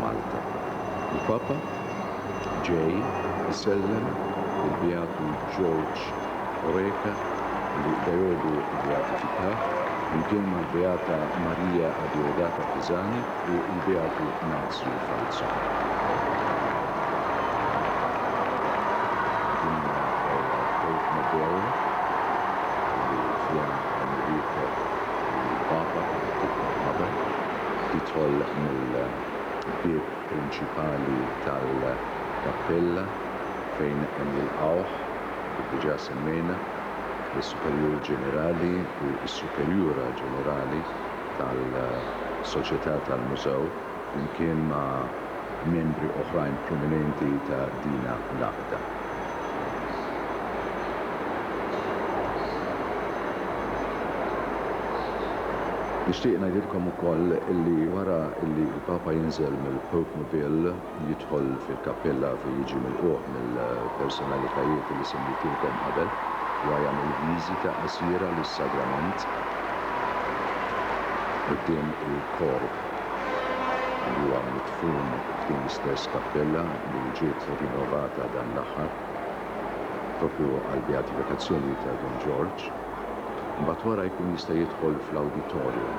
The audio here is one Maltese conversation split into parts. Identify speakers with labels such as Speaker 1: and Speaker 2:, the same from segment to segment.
Speaker 1: Malta. Il-Papa ġej isellem il-Beatu George Oreka li dajodu il-beatifikat imkien mal-Beata Marija Adiodata Pisani u il-Beatu Nazio Falzo. Dinna Pope Mobile li fjem Enrico il-Papa qabel titħol mill-bib prinċipali tal-Kappella fejn hemm il-qawħ diġà semmejna il-Superjur Ġenerali u il-Superjura Ġenerali tal-Soċjetà tal-Mużew imkien ma' membri oħrajn prominenti ta' dina l-Aqda. Nixtieq ngħidilkom ukoll illi wara illi l-Papa jinżel mill-Pope Mobile jidħol fil-Kappella fejn jiġi milquh mill-personalitajiet li semmejtilkom qabel u jagħmel viżita qasira lis-sagrament quddiem il-korb li huwa midfun f'din l-istess kappella li ġiet rinnovata dan l-aħħar propju għall-beatifikazzjoni ta' Don George. Mbagħad wara jkun jista' jidħol fl-awditorium.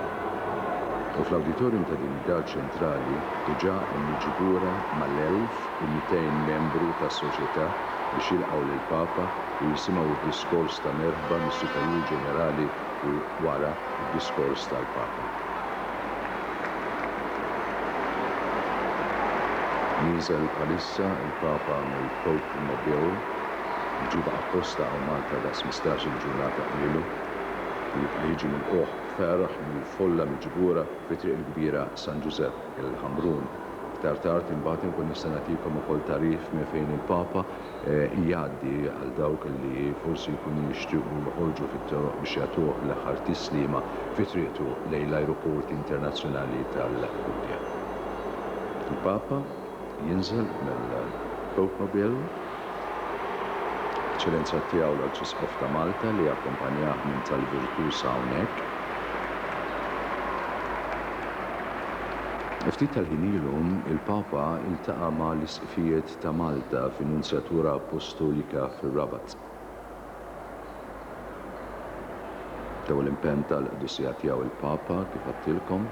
Speaker 1: U fl-awditorium ta' din id-dar ċentrali diġà hemm miġbura mal-1200 membru tas-soċjetà biex jilqgħu lill-Papa u jisimgħu d-diskors ta' merħba mis-Superjur Ġenerali u wara d-diskors tal-Papa. Nieżel bħalissa il-Papa mill-Pope Mobile ġiba apposta għal Malta da' 15 ġurnata ilu li jiġi mill-qoħ ferraħ mill-folla miġbura fi-triq il-kbira San Giuseppe il-Ħamrun. Iktar tard imbagħad inkun nista' nagħtikom ukoll tarif minn fejn il-Papa jgħaddi għal dawk li forsi jkunu jixtiequ joħorġu fit-toroq biex jagħtuh l-aħħar tislima fi triqtu lejn l-Ajruport Internazzjonali tal-Budja. Il-Papa jinżel mill-Pope Mobile Eċċellenza tiegħu l-Arċisqof ta' Malta li akkompanjah minn tal-Virtus hawnhekk. Ftit tal-ħinilhom il-Papa iltaqa' ma' l-Isqfijiet ta' Malta fin-Nunzjatura Apostolika fir-Rabat. L-ewwel impenn tal-qdusija tiegħu il-Papa kif għadtilkom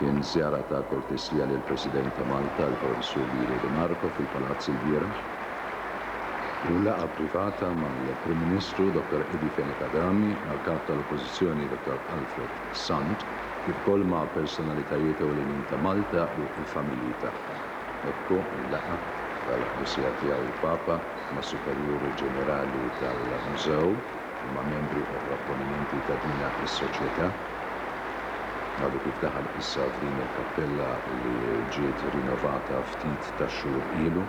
Speaker 1: kien żjara ta' kortesija lill President ta' Malta l-Professur Vili De Marco fil-Palazz il-bieraħ. U laqgħa privata mal-Prim Ministru Dr. Edi Fenekadami, mal-Kap tal-Oppożizzjoni Dr. Alfred Sant, kif ukoll ma' personalitajiet ewlenin ta' Malta u l-familji tagħha. Ekku l-laqgħa tal-qdusija tiegħu il-Papa ma' Superjuri Ġenerali tal-Mużew u ma' membri oħra prominenti ta' dina is-soċjetà. Għadu kif daħal issa f'din il-kappella li ġiet rinnovata ftit ta' xhur ilu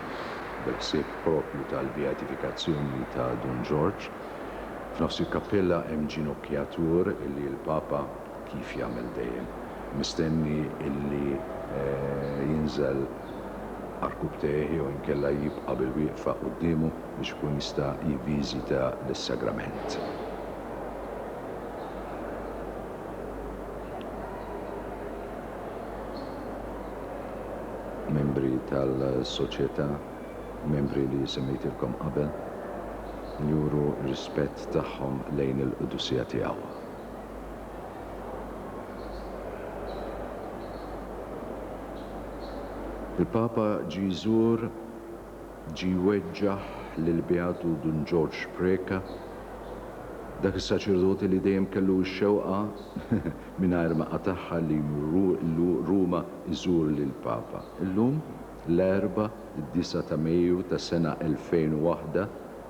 Speaker 1: bil-ħsieb propju tal-beatifikazzjoni ta' Don George. F'nofs il-kappella hemm ġinokjatur illi l-Papa kif jagħmel dejjem mistenni illi jinżel arkub teħi u nkella jibqa' bil-wieqfa qudiemu biex ikun jista' jivviżita lis-sagrament. Membri tal-soċjetà, membri li semmejtilkom qabel, juru rispett tagħhom lejn il-qudusija tiegħu. Il-Papa ġie jżur ġie weġġaħ lill-Beatu Don George Preka, dak is-saċerdoti li dejjem kellu x-xewqa mingħajr ma qataħħa li jmur Ruma iżur lill-Papa. Illum l-erba' id-9 ta' Mejju tas-sena 2001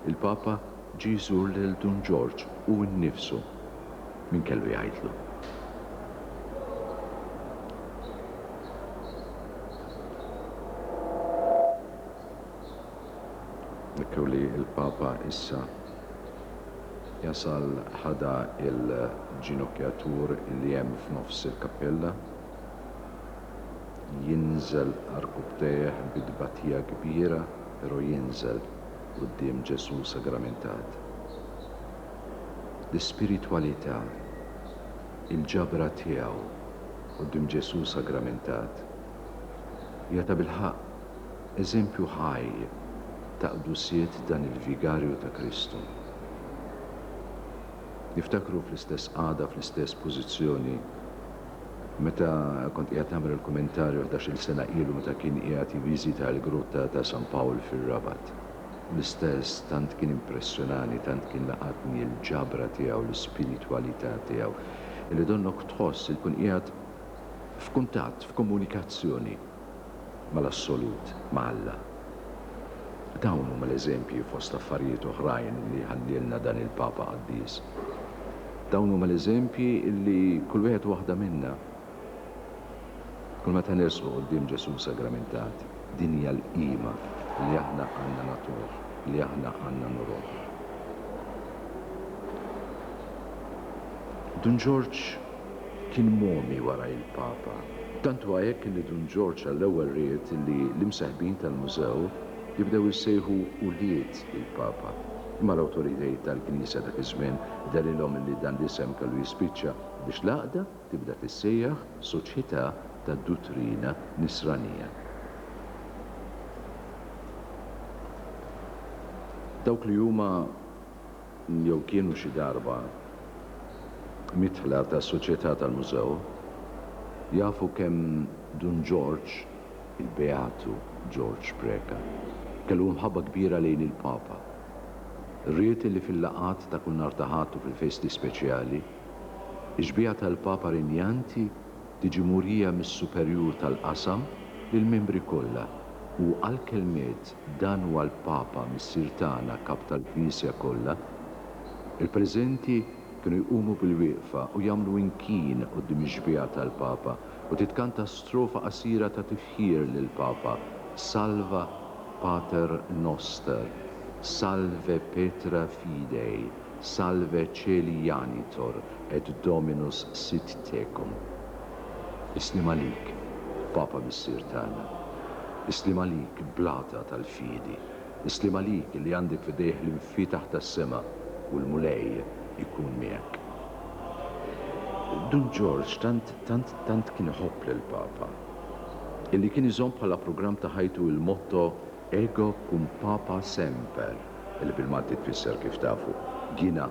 Speaker 1: il-Papa ġie jżur lil Don George u nnifsu min kellu jgħidlu. Ekku li il-Papa issa jasal ħada il-ġinokjatur li hemm f'nofs il-kappella, jinżel arkub teħ bidbatija kbira, però jinżel quddiem Ġesu sagramentat. L-ispiritualità, il-ġabra tiegħu quddiem Ġesu sagramentat Jata bilħaq eżempju ħaj ta' qdusiet dan il-vigarju ta' Kristu. Niftakru fl-istess qagħda, fl-istess pożizzjoni, meta kont qiegħed nagħmel il-kummentarju 11-il sena ilu meta kien qiegħed jivviżita l-Grotta ta' San Pawl fir-Rabat. L-istess tant kien impressjonani, tant kien laqatni l-ġabra tiegħu, l-ispiritwalità tiegħu, li donnok tħoss il kun qiegħed f'kuntatt, f'komunikazzjoni mal-assolut, ma' Alla. Dawn huma l-eżempji fost affarijiet oħrajn li ħallilna dan il-Papa Qaddis. Dawn huma l-eżempji li kull wieħed waħda minna kull meta nersqu quddiem Ġesu sagramentat, din hija l-qima li aħna għandna natuh, li aħna għandna nuruh. Dun George kien momi wara il-Papa. Tantu għajek li Dun George għall-ewwel ried li l-imseħbin tal-mużew jibdew jissejħu uliet il-Papa. Imma l-awtoritajiet tal-Knisja dak iż-żmien darilhom li dan l-isem kellu jispiċċa biex l-għaqda tibda tissejjaħ soċjetà tad-dottrina nisranija. Dawk li huma jew kienu xi darba mitħla tas-soċjetà tal-mużew jafu kemm Dun George, il-Beatu George Preka, kellu mħabba kbira lejn il-Papa. Rriet li fil-laqat ta' kull nhar ta' ħattu fil-festi speċjali, iġbija tal-Papa rinjanti tiġi murija mis-superjur tal-qasam lill-membri kollha u għal-kelmiet dan huwa l-Papa mis-sirtana kap tal-Knisja kollha, il-preżenti kienu jqumu bil-wieqfa u jagħmlu inkien quddiem iġbija tal-Papa u titkanta strofa qasira ta' tifħir lill-Papa: Salva Pater Noster, Salve Petra Fidei, Salve Celi Janitor, et Dominus sit tecum. Islim għalik, Papa mis-sirtana. Islim għalik, Blata tal-fidi. Islim għalik li għandek fidejh l-infitaħ tas-sema u l-mulej ikun miegħek. Dun George tant kien ħobb lill-Papa, illi kien iżomm bħala programm ta' ħajtu il-motto Ego cum Papa semper, illi bil-Malti tfisser kif tafu, jiena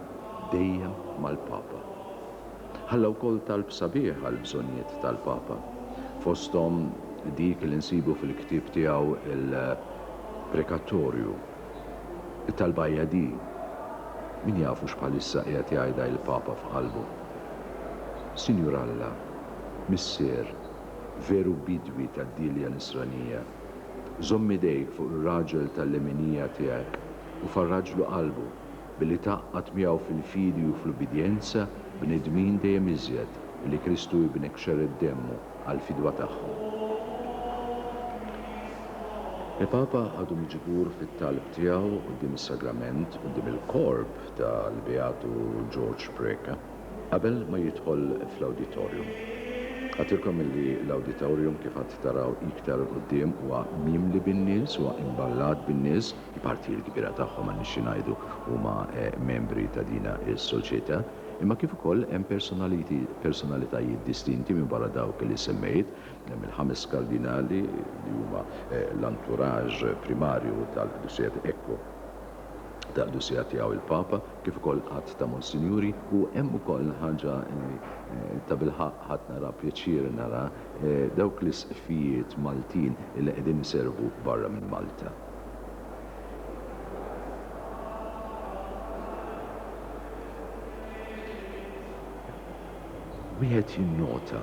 Speaker 1: dejjem mal-Papa. Ħalla wkoll talb sabiħ għal bżonnijiet tal-Papa, fosthom dik li nsibu fil-ktieb tiegħu il-prekatorju, it-talbajja di. Min jafu x'bħalissa qiegħed jgħidha il-Papa f'qalbu. Sinjur Alla, missier, veru bidwi tad-dilja nisranija, żomm idejk fuq ir-raġel tal-leminija tiegħek u farraġlu qalbu billi taqqat miegħu fil-fidi u fl-ubidjenza bnedmin dejjem iżjed li Kristu jibnek xered demmu għall-fidwa tagħhom. Il-Papa għadu miġbur fit-talb tiegħu quddiem is-sagrament quddiem il-korb tal-Beatu George Preka qabel ma jidħol fl-awditorium. Għatilkom li l-auditorium kif għat taraw iktar qudiem huwa mimli bin-nies, huwa imballat bin-nies, il-parti l-kbira tagħhom għan nixxi ngħidu huma membri ta' dina s-soċjetà, imma kif ukoll hemm personalitajiet distinti minn barra dawk li semmejt, hemm il-5 kardinali li huma l-anturaġġ primarju tal-qdusijiet ekku tal-qdusijiet tiegħu il-Papa, kif ukoll qatt ta' Monsinjuri u hemm ukoll ħaġa ta' bilħaq ħadd nara pjaċir nara dawk l-isqfijiet Maltin li qegħdin iservu barra minn Malta. Wieħed jinnota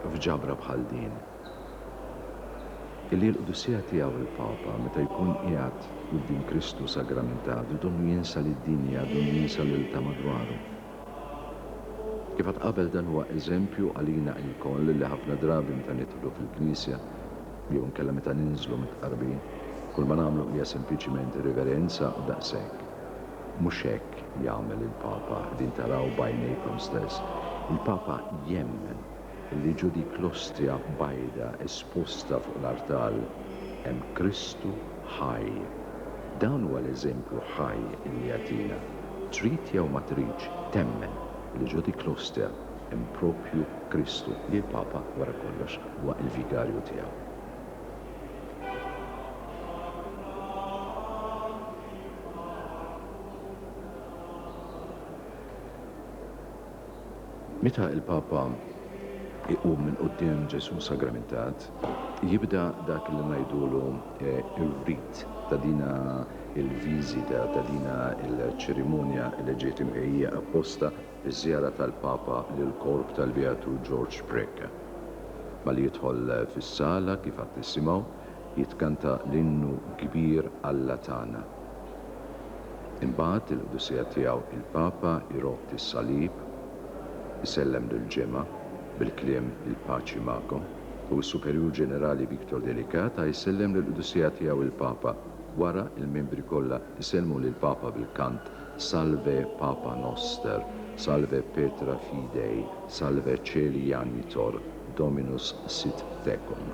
Speaker 1: f'ġabra bħal din illi l-qudusija tiegħu il-Papa meta jkun qiegħed quddiem Kristu sagramentat donnu jinsa lid-dinja, donnu jinsa lil ta' madwaru. Kif qed qabel dan huwa eżempju għalina lkoll li ħafna drabi meta nidħlu fil-Knisja jew inkella meta ninżlu mitqarbin, kull ma nagħmlu hija sempliċiment riverenza u daqshekk. Mhux hekk jagħmel il-Papa din taraw bajnejkom stess. Il-Papa jemmen li ġudi klostja bajda esposta fuq l-artal hemm Kristu ħaj. Dan huwa l-eżempju ħaj li jagħtina. Trid jew ma tridx temmen li ġudi klostja impropju Kristu li l-Papa wara kollox huwa il-vikarju tiegħu. Meta il-Papa iqum minn quddiem Ġesu sagramentat, jibda dak li ngħidulu ir-rit ta' dina il-viżita ta' dina il-ċerimonja li ġiet imqejja apposta iż-żjara tal-Papa lil korp tal-Beatu George Precca. Ma li jidħol fis-sala kif qed nisimgħu jitkanta l-innu kbir Alla tagħna. Imbagħad il-qudusija tiegħu il-Papa jrott is-salib, isellem lill-ġimgħa bil-kliem il-paċi magħkom u s-Superjur Ġenerali Viktor Delikata jsellem lill-qudusija tiegħu il-Papa wara il-membri kollha isellmu lill-Papa bil-kant Salve Papa Noster, Salve Petra Fidei, Salve Celi Janitor, Dominus sit tecum.